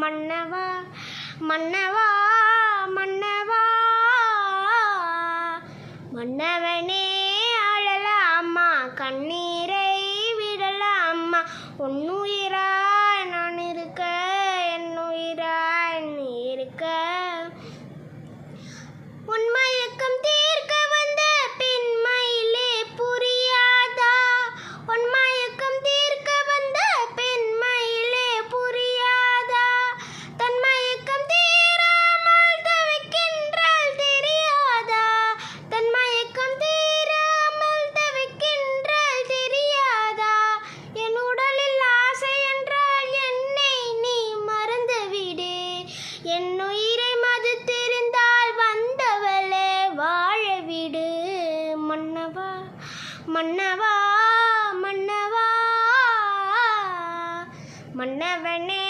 மன்னவா மன்னவா மன்னவா மன்னவனே அழலாமா கண்ணீரை விடலாமா உன்னுயிராய் நான் இருக்க என்னுயிராய் நீ இருக்க உன்மயக்கம் தீர்க்க வந்த பெண்மயிலே புரியாதா உன்மயக்கம் தீர்க்க வந்த பெண்மயிலே புரியாதா தன்மயக்கம் தீராமல் தவிக்கின்றாள் தெரியாதா தன்மயக்கம் தீராமல் தவிக்கின்றாள் தெரியாதா என் உடலில் ஆசை என்றால் என்னை நீ மறந்துவிடு என் உயிரை மது தெரிந்தால் வந்தவளே வாழ விடு மன்னவா மன்னவா மன்னவா மன்னவனே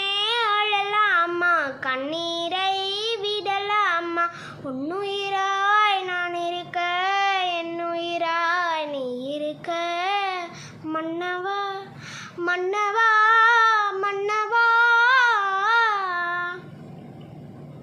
அழலாமா கண்ணீரை விடலாமா உன்னுயிராய் நான் இருக்க என்னுயிராய் நீ இருக்க மன்னவா மன்னவா